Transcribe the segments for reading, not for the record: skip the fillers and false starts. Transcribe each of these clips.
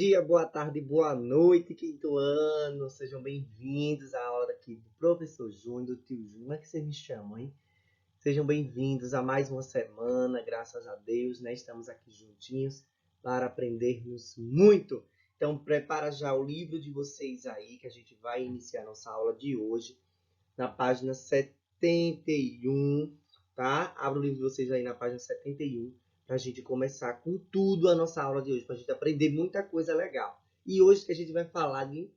dia, boa tarde, boa noite, quinto ano. Sejam bem-vindos à aula aqui do professor Júnior, do tio Júnior. Como é que vocês me chamam, hein? Sejam bem-vindos a mais uma semana, graças a Deus, né? Estamos aqui juntinhos para aprendermos muito. Então, prepara já o livro de vocês aí, que a gente vai iniciar nossa aula de hoje, na página 71, tá? Abra o livro de vocês aí na página 71. Para a gente começar com tudo a nossa aula de hoje, para a gente aprender muita coisa legal. E hoje que a gente vai falar de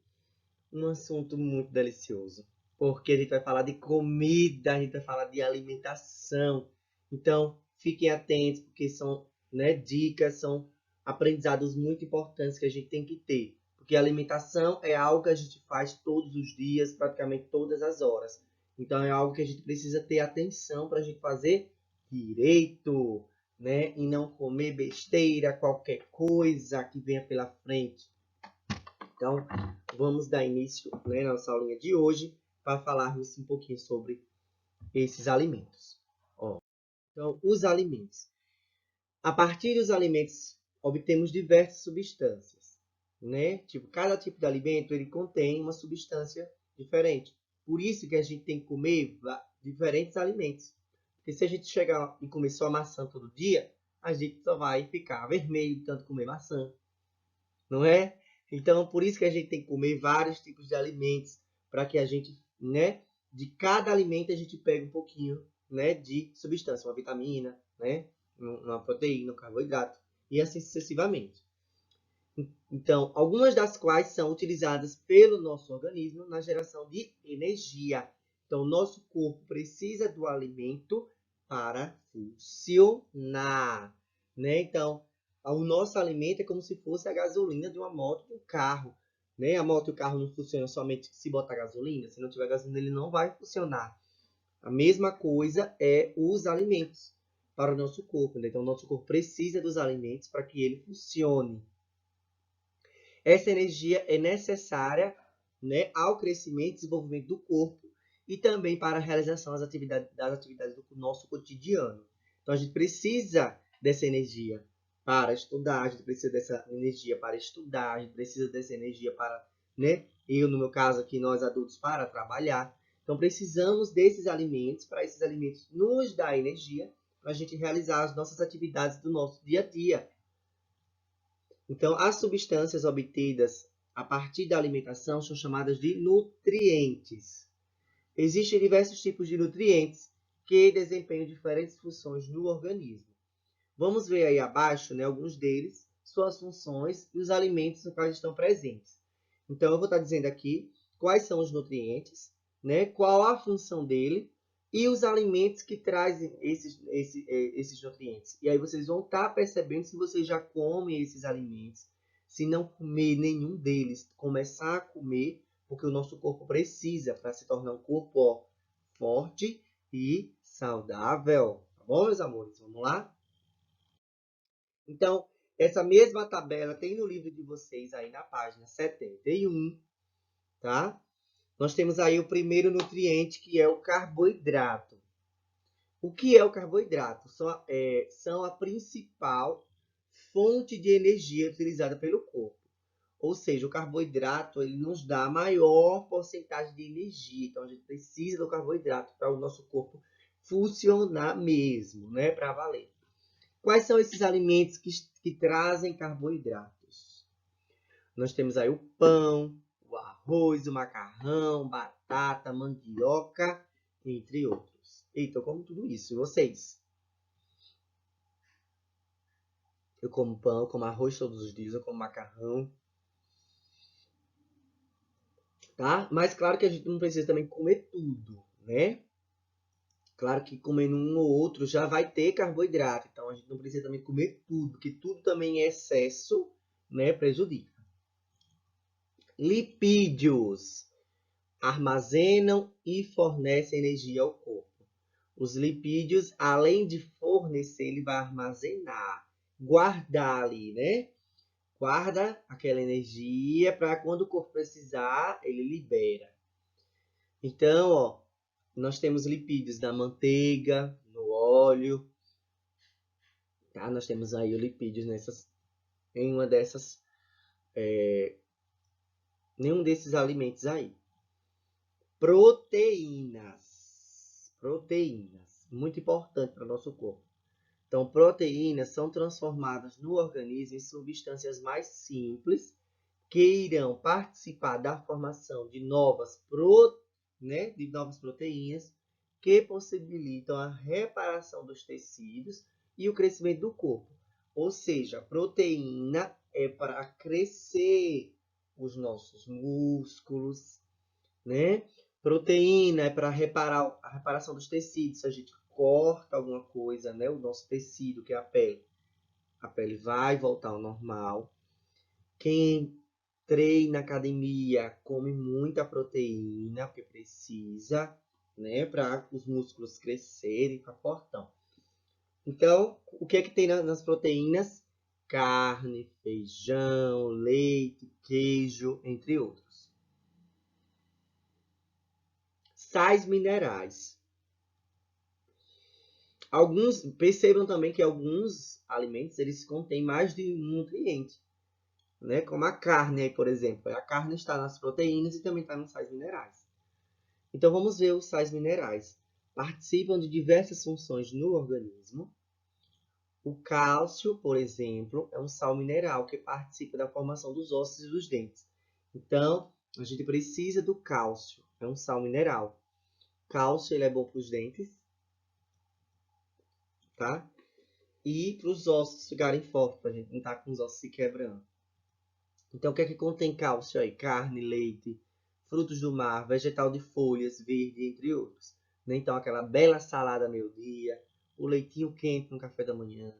um assunto muito delicioso, porque a gente vai falar de comida, a gente vai falar de alimentação. Então, fiquem atentos, porque são, né, dicas, são aprendizados muito importantes que a gente tem que ter. Porque a alimentação é algo que a gente faz todos os dias, praticamente todas as horas. Então, é algo que a gente precisa ter atenção para a gente fazer direito, né? E não comer besteira, qualquer coisa que venha pela frente. Então, vamos dar início, né, na nossa aulinha de hoje para falarmos um pouquinho sobre esses alimentos. Ó, então, os alimentos. A partir dos alimentos, obtemos diversas substâncias, né? Tipo, cada tipo de alimento, ele contém uma substância diferente. Por isso que a gente tem que comer diferentes alimentos. Porque se a gente chegar e comer só maçã todo dia, a gente só vai ficar vermelho de tanto comer maçã, não é? Então, por isso que a gente tem que comer vários tipos de alimentos, para que a gente, né, de cada alimento a gente pegue um pouquinho, né, de substância, uma vitamina, né, uma proteína, um carboidrato, e assim sucessivamente. Então, algumas das quais são utilizadas pelo nosso organismo na geração de energia. Então, o nosso corpo precisa do alimento para funcionar, né? Então, o nosso alimento é como se fosse a gasolina de uma moto, de um carro, né? A moto e o carro não funcionam somente se botar gasolina. Se não tiver gasolina, ele não vai funcionar. A mesma coisa é os alimentos para o nosso corpo, né? Então, o nosso corpo precisa dos alimentos para que ele funcione. Essa energia é necessária, né, ao crescimento e desenvolvimento do corpo e também para a realização das atividades do nosso cotidiano. Então, a gente precisa dessa energia para estudar, a gente precisa dessa energia para estudar, a gente precisa dessa energia para, né, eu, no meu caso aqui, nós adultos, para trabalhar. Então, precisamos desses alimentos, para esses alimentos nos dar energia, para a gente realizar as nossas atividades do nosso dia a dia. Então, as substâncias obtidas a partir da alimentação são chamadas de nutrientes. Existem diversos tipos de nutrientes que desempenham diferentes funções no organismo. Vamos ver aí abaixo, né, alguns deles, suas funções e os alimentos nos quais estão presentes. Então, eu vou estar dizendo aqui quais são os nutrientes, né, qual a função dele e os alimentos que trazem esses nutrientes. E aí vocês vão estar percebendo se vocês já comem esses alimentos. Se não comer nenhum deles, começar a comer, porque o nosso corpo precisa para se tornar um corpo forte e saudável. Tá bom, meus amores? Vamos lá? Então, essa mesma tabela tem no livro de vocês aí na página 71, tá? Nós temos aí o primeiro nutriente, que é o carboidrato. O que é o carboidrato? São a principal fonte de energia utilizada pelo corpo. Ou seja, o carboidrato ele nos dá a maior porcentagem de energia. Então, a gente precisa do carboidrato para o nosso corpo funcionar mesmo, né? Para valer. Quais são esses alimentos que trazem carboidratos? Nós temos aí o pão, o arroz, o macarrão, batata, mandioca, entre outros. Eita, eu como tudo isso. E vocês? Eu como pão, eu como arroz todos os dias, eu como macarrão. Tá? Mas claro que a gente não precisa também comer tudo, né? Claro que comendo um ou outro já vai ter carboidrato. Então a gente não precisa também comer tudo, porque tudo também em excesso, né, prejudica. Lipídios armazenam e fornecem energia ao corpo. Os lipídios, além de fornecer, ele vai armazenar, guardar ali, né? Guarda aquela energia para quando o corpo precisar, ele libera. Então, ó, nós temos lipídios na manteiga, no óleo, tá? Nós temos aí o lipídios em uma dessas nenhum desses alimentos aí. Proteínas. Proteínas. Muito importante para o nosso corpo. Então, proteínas são transformadas no organismo em substâncias mais simples que irão participar da formação de novas proteínas que possibilitam a reparação dos tecidos e o crescimento do corpo. Ou seja, a proteína é para crescer os nossos músculos, né? Proteína é para reparar a reparação dos tecidos. Se a gente corta alguma coisa, né? O nosso tecido, que é a pele vai voltar ao normal. Quem treina na academia come muita proteína, porque precisa, né? Para os músculos crescerem, ficar fortão. Então, o que é que tem nas proteínas? Carne, feijão, leite, queijo, entre outros. Sais minerais. Percebam também que alguns alimentos eles contêm mais de um nutriente, né? Como a carne, por exemplo. A carne está nas proteínas e também está nos sais minerais. Então vamos ver os sais minerais. Participam de diversas funções no organismo. O cálcio, por exemplo, é um sal mineral que participa da formação dos ossos e dos dentes. Então, a gente precisa do cálcio, é um sal mineral. Cálcio ele é bom para os dentes, tá? E para os ossos ficarem fortes, para a gente não estar com os ossos se quebrando. Então, o que é que contém cálcio aí? Carne, leite, frutos do mar, vegetal de folhas, verde, entre outros. Então, aquela bela salada meio-dia, o leitinho quente no café da manhã,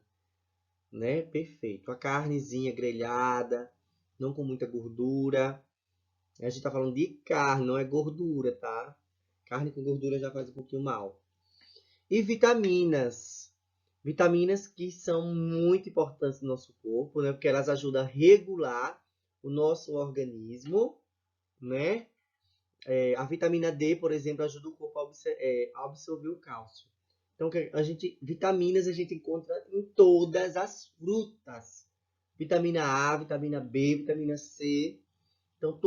né? Perfeito. A carnezinha grelhada, não com muita gordura. A gente tá falando de carne, não é gordura, tá? Carne com gordura já faz um pouquinho mal. E vitaminas. Vitaminas que são muito importantes no nosso corpo, né? Porque elas ajudam a regular o nosso organismo, né? A vitamina D, por exemplo, ajuda o corpo a absorver o cálcio. Então, vitaminas a gente encontra em todas as frutas. Vitamina A, vitamina B, vitamina C. Então,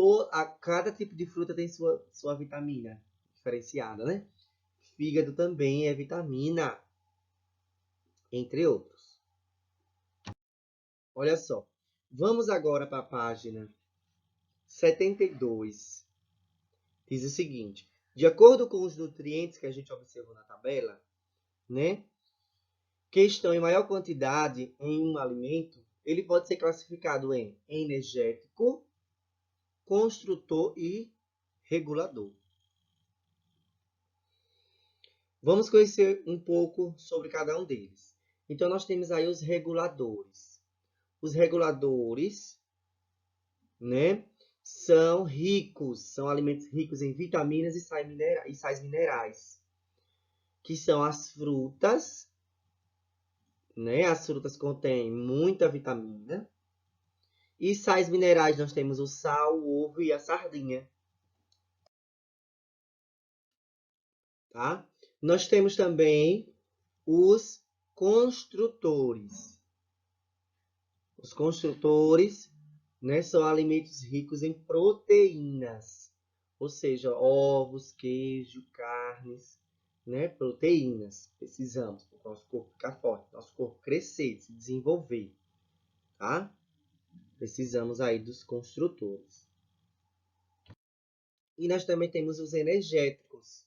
cada tipo de fruta tem sua vitamina diferenciada, né? Fígado também é vitamina, entre outros. Olha só. Vamos agora para a página 72. Diz o seguinte: de acordo com os nutrientes que a gente observou na tabela, né, que estão em maior quantidade em um alimento, ele pode ser classificado em energético, construtor e regulador. Vamos conhecer um pouco sobre cada um deles. Então, nós temos aí os reguladores. Os reguladores, né, são alimentos ricos em vitaminas e sais minerais, que são as frutas, né? As frutas contêm muita vitamina. E sais minerais, nós temos o sal, o ovo e a sardinha. Tá? Nós temos também os construtores. Os construtores, né, são alimentos ricos em proteínas. Ou seja, ovos, queijo, carnes, né, proteínas. Precisamos para o nosso corpo ficar forte, nosso corpo crescer, se desenvolver. Tá? Precisamos aí dos construtores. E nós também temos os energéticos,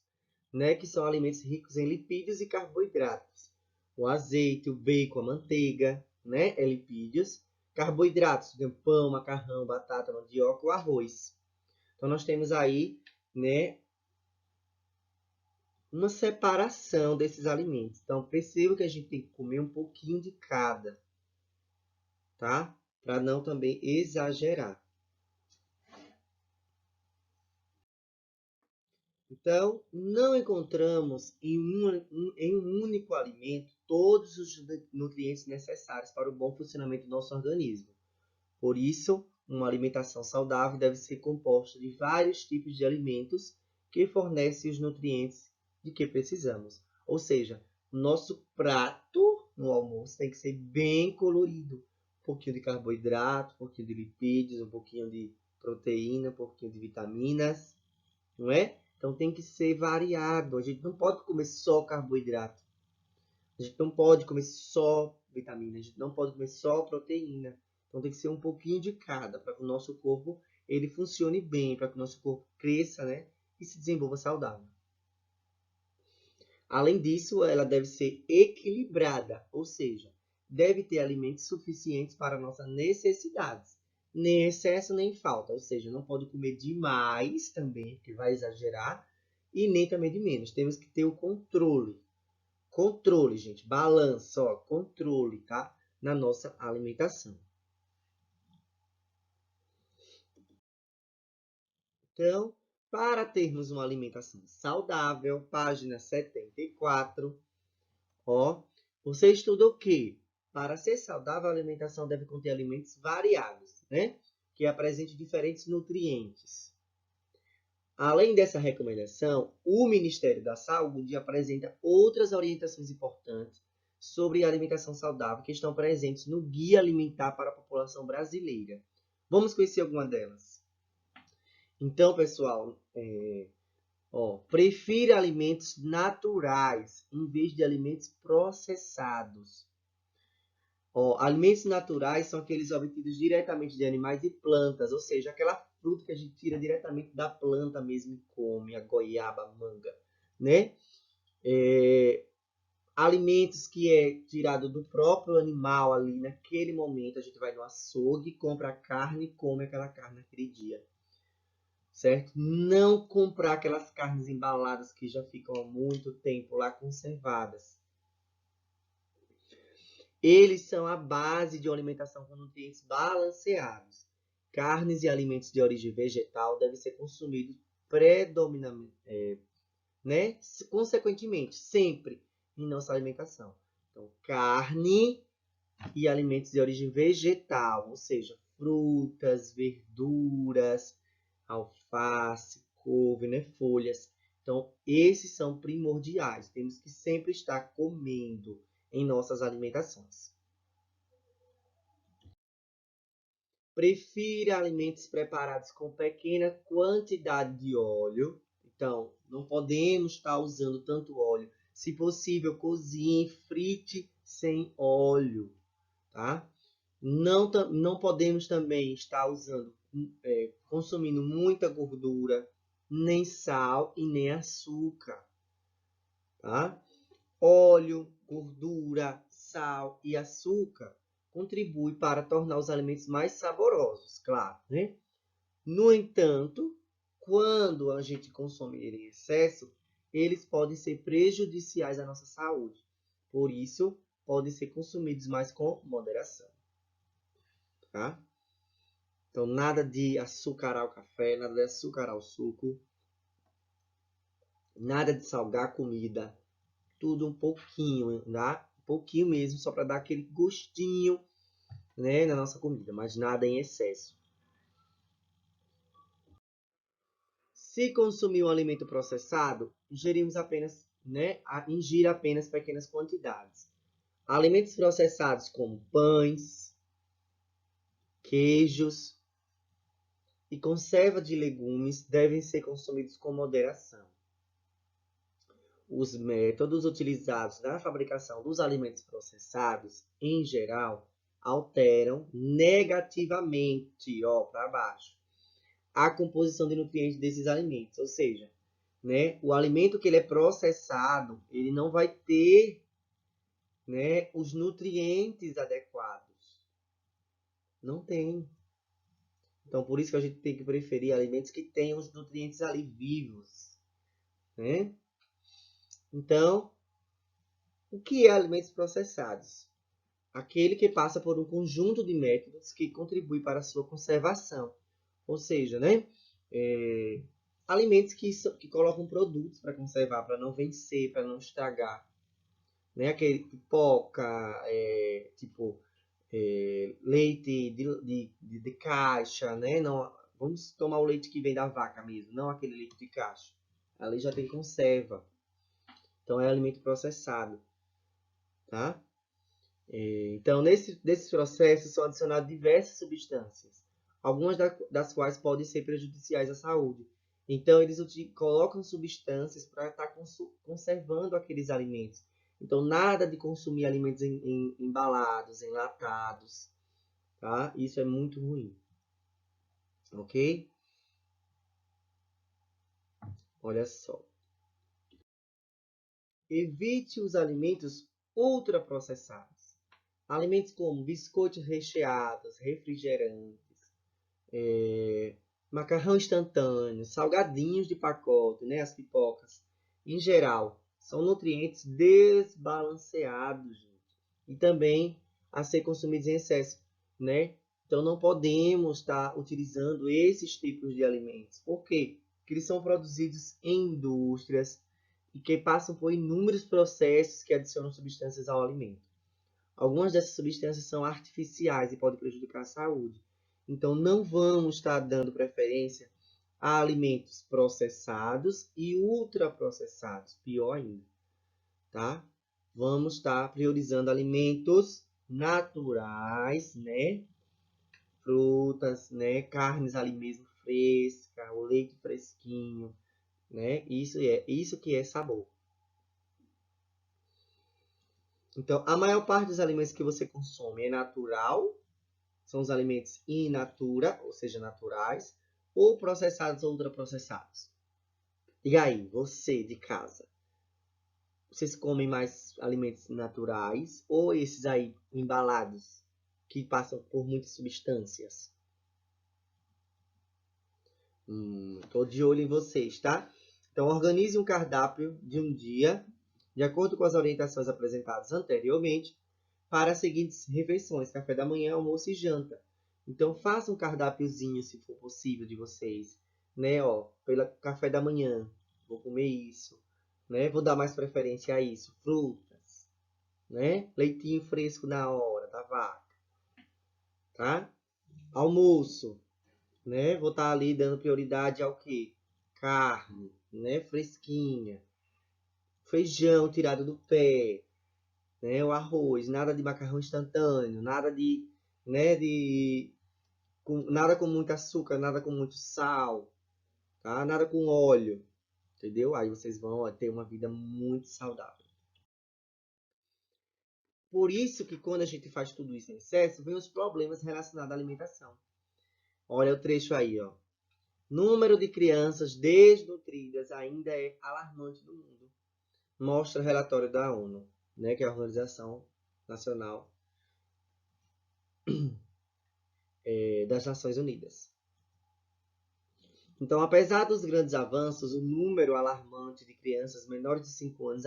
né, que são alimentos ricos em lipídios e carboidratos. O azeite, o bacon, a manteiga, né, é lipídios. Carboidratos, pão, macarrão, batata, mandioca, o arroz. Então nós temos aí, né, uma separação desses alimentos. Então perceba que a gente tem que comer um pouquinho de cada, tá? Para não também exagerar. Então, não encontramos em um único alimento todos os nutrientes necessários para o bom funcionamento do nosso organismo. Por isso, uma alimentação saudável deve ser composta de vários tipos de alimentos que fornecem os nutrientes de que precisamos. Ou seja, o nosso prato no almoço tem que ser bem colorido, pouquinho de carboidrato, um pouquinho de lipídios, um pouquinho de proteína, um pouquinho de vitaminas, não é? Então tem que ser variado. A gente não pode comer só carboidrato. A gente não pode comer só vitamina. A gente não pode comer só proteína. Então tem que ser um pouquinho de cada para que o nosso corpo ele funcione bem, para que o nosso corpo cresça, né? E se desenvolva saudável. Além disso, ela deve ser equilibrada, ou seja, deve ter alimentos suficientes para nossas necessidades. Nem excesso, nem falta. Ou seja, não pode comer demais também, que vai exagerar, e nem também de menos. Temos que ter o controle. Controle, gente. Balança, ó, controle, tá? Na nossa alimentação. Então, para termos uma alimentação saudável, página 74, ó, você estuda o quê? Para ser saudável, a alimentação deve conter alimentos variados, né? Que apresentem diferentes nutrientes. Além dessa recomendação, o Ministério da Saúde apresenta outras orientações importantes sobre alimentação saudável que estão presentes no Guia Alimentar para a População Brasileira. Vamos conhecer alguma delas. Então, pessoal, prefira alimentos naturais em vez de alimentos processados. Alimentos naturais são aqueles obtidos diretamente de animais e plantas, ou seja, aquela fruta que a gente tira diretamente da planta mesmo e come, a goiaba, a manga, né? Alimentos que é tirado do próprio animal ali naquele momento, a gente vai no açougue, compra a carne e come aquela carne naquele dia, certo? Não comprar aquelas carnes embaladas que já ficam há muito tempo lá conservadas. Eles são a base de uma alimentação com nutrientes balanceados. Carnes e alimentos de origem vegetal devem ser consumidos predominantemente, né? Consequentemente, sempre em nossa alimentação. Então, carne e alimentos de origem vegetal, ou seja, frutas, verduras, alface, couve, né? Folhas. Então, esses são primordiais. Temos que sempre estar comendo em nossas alimentações. Prefira alimentos preparados com pequena quantidade de óleo. Então, não podemos estar usando tanto óleo. Se possível, cozinhe, frite sem óleo, tá? Não podemos também estar consumindo muita gordura, nem sal e nem açúcar, tá? Óleo, gordura, sal e açúcar contribuem para tornar os alimentos mais saborosos, claro, né? No entanto, quando a gente consome em excesso, eles podem ser prejudiciais à nossa saúde. Por isso, podem ser consumidos mais com moderação, tá? Então, nada de açucarar o café, nada de açucarar o suco, nada de salgar a comida, tudo um pouquinho, tá? Um pouquinho mesmo, só para dar aquele gostinho, né, na nossa comida, mas nada em excesso. Se consumir um alimento processado, ingerir apenas pequenas quantidades. Alimentos processados como pães, queijos e conserva de legumes devem ser consumidos com moderação. Os métodos utilizados na fabricação dos alimentos processados, em geral, alteram negativamente, para baixo, a composição de nutrientes desses alimentos. Ou seja, né, o alimento que ele é processado, ele não vai ter, né, os nutrientes adequados. Não tem. Então, por isso que a gente tem que preferir alimentos que tenham os nutrientes ali vivos, né? Então, o que é alimentos processados? Aquele que passa por um conjunto de métodos que contribui para a sua conservação. Ou seja, né? Alimentos que colocam produtos para conservar, para não vencer, para não estragar. Né? Aquele pipoca, leite de caixa, né? Não, vamos tomar o leite que vem da vaca mesmo, não aquele leite de caixa. Ali já tem conserva. Então é alimento processado, tá? Então, nesses processos são adicionadas diversas substâncias, algumas das quais podem ser prejudiciais à saúde. Então, eles colocam substâncias para estar conservando aqueles alimentos. Então, nada de consumir alimentos embalados, enlatados, tá? Isso é muito ruim, ok? Olha só. Evite os alimentos ultraprocessados. Alimentos como biscoitos recheados, refrigerantes, macarrão instantâneo, salgadinhos de pacote, né, as pipocas, em geral, são nutrientes desbalanceados, gente, e também a ser consumidos em excesso, né? Então não podemos estar utilizando esses tipos de alimentos. Por quê? Porque eles são produzidos em indústrias e que passam por inúmeros processos que adicionam substâncias ao alimento. Algumas dessas substâncias são artificiais e podem prejudicar a saúde. Então, não vamos estar dando preferência a alimentos processados e ultraprocessados, pior ainda, tá? Vamos estar priorizando alimentos naturais, né? Frutas, né? Carnes ali mesmo fresca, o leite fresquinho, né? Isso que é sabor. Então, a maior parte dos alimentos que você consome é natural, são os alimentos in natura, ou seja, naturais, ou processados ou ultraprocessados. E aí, você de casa, vocês comem mais alimentos naturais ou esses aí embalados que passam por muitas substâncias? Tô de olho em vocês, tá? Então, organize um cardápio de um dia, de acordo com as orientações apresentadas anteriormente, para as seguintes refeições: café da manhã, almoço e janta. Então, faça um cardápiozinho, se for possível, de vocês, né? Ó, pelo café da manhã, vou comer isso, né? Vou dar mais preferência a isso, frutas, né? Leitinho fresco na hora da vaca, tá? Almoço, né? Vou estar ali dando prioridade ao quê? Carne, né? Fresquinha, feijão tirado do pé, né? O arroz, nada de macarrão instantâneo, nada de, né? Nada com muito açúcar, nada com muito sal, tá? Nada com óleo, entendeu? Aí vocês vão ter uma vida muito saudável. Por isso que quando a gente faz tudo isso em excesso, vem os problemas relacionados à alimentação. Olha o trecho aí, ó. Número de crianças desnutridas ainda é alarmante no mundo. Mostra o relatório da ONU, né, que é a Organização Nacional das Nações Unidas. Então, apesar dos grandes avanços, o número alarmante de crianças menores de 5 anos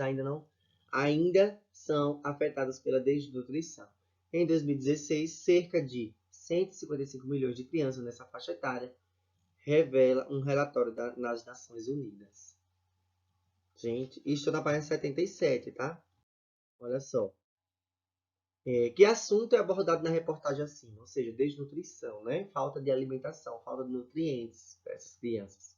ainda são afetadas pela desnutrição. Em 2016, cerca de 155 milhões de crianças nessa faixa etária, revela um relatório das Nações Unidas. Gente, isso na página 77, tá? Olha só. Que assunto é abordado na reportagem assim? Ou seja, desnutrição, né? Falta de alimentação, falta de nutrientes para essas crianças.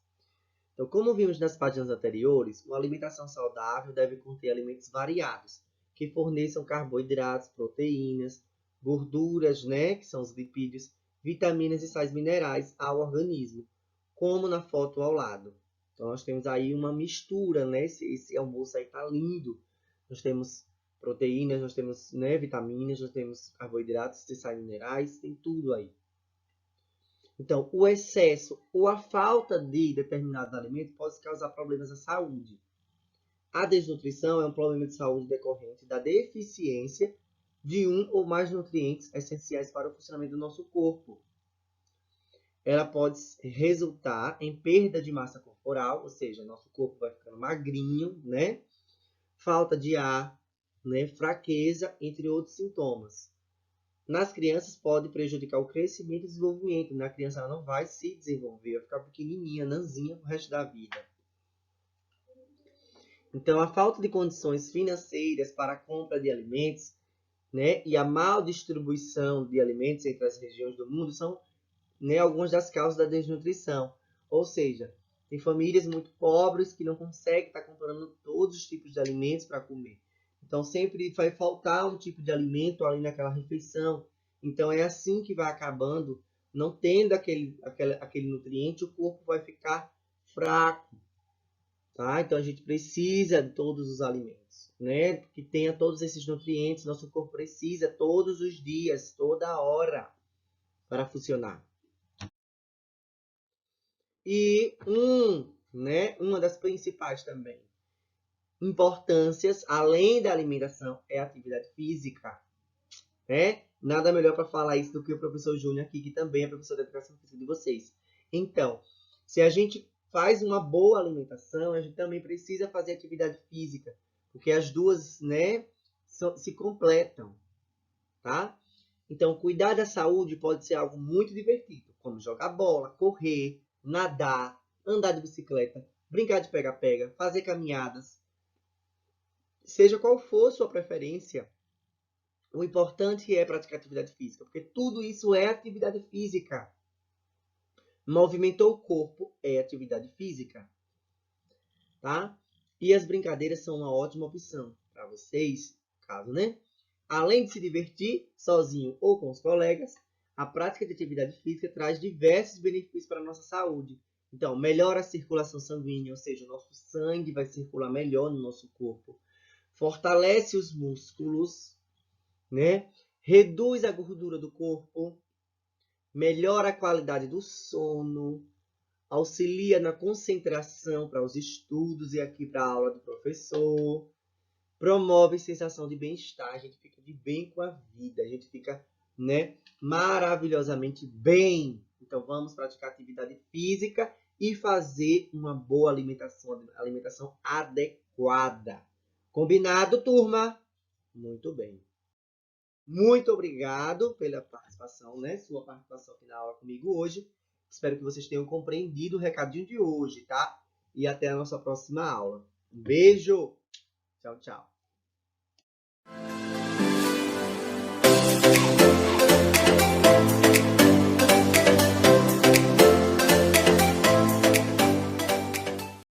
Então, como vimos nas páginas anteriores, uma alimentação saudável deve conter alimentos variados, que forneçam carboidratos, proteínas, gorduras, né, que são os lipídios, vitaminas e sais minerais ao organismo, como na foto ao lado. Então, nós temos aí uma mistura, né? Esse almoço aí tá lindo. Nós temos proteínas, nós temos, né, vitaminas, nós temos carboidratos, sais minerais, tem tudo aí. Então, o excesso ou a falta de determinados alimentos pode causar problemas à saúde. A desnutrição é um problema de saúde decorrente da deficiência de um ou mais nutrientes essenciais para o funcionamento do nosso corpo. Ela pode resultar em perda de massa corporal, ou seja, nosso corpo vai ficando magrinho, né? Falta de ar, né? Fraqueza, entre outros sintomas. Nas crianças pode prejudicar o crescimento e desenvolvimento. Na criança ela não vai se desenvolver, vai ficar pequenininha, nanzinha pro resto da vida. Então, a falta de condições financeiras para a compra de alimentos, né, e a mal distribuição de alimentos entre as regiões do mundo são, né, algumas das causas da desnutrição. Ou seja, tem famílias muito pobres que não conseguem estar comprando todos os tipos de alimentos para comer. Então, sempre vai faltar um tipo de alimento ali naquela refeição. Então, é assim que vai acabando, não tendo aquele nutriente, o corpo vai ficar fraco, tá? Então, a gente precisa de todos os alimentos, né? Que tenha todos esses nutrientes, nosso corpo precisa todos os dias, toda hora, para funcionar. E uma das principais também importâncias, além da alimentação, é a atividade física, né? Nada melhor para falar isso do que o professor Júnior aqui, que também é professor de educação física de vocês. Então, se a gente faz uma boa alimentação, a gente também precisa fazer atividade física, porque as duas, né, se completam, tá? Então, cuidar da saúde pode ser algo muito divertido, como jogar bola, correr, nadar, andar de bicicleta, brincar de pega-pega, fazer caminhadas. Seja qual for sua preferência, o importante é praticar atividade física, porque tudo isso é atividade física. Movimentou o corpo é atividade física, tá? E as brincadeiras são uma ótima opção para vocês, caso, né? Além de se divertir sozinho ou com os colegas, a prática de atividade física traz diversos benefícios para a nossa saúde. Então, melhora a circulação sanguínea, ou seja, o nosso sangue vai circular melhor no nosso corpo. Fortalece os músculos, né? Reduz a gordura do corpo, melhora a qualidade do sono, auxilia na concentração para os estudos e aqui para a aula do professor, promove sensação de bem-estar, a gente fica de bem com a vida, a gente fica, né, maravilhosamente bem. Então vamos praticar atividade física e fazer uma boa alimentação adequada. Combinado, turma? Muito bem. Muito obrigado pela participação, né? Sua participação aqui na aula comigo hoje. Espero que vocês tenham compreendido o recadinho de hoje, tá? E até a nossa próxima aula. Um beijo! Tchau, tchau!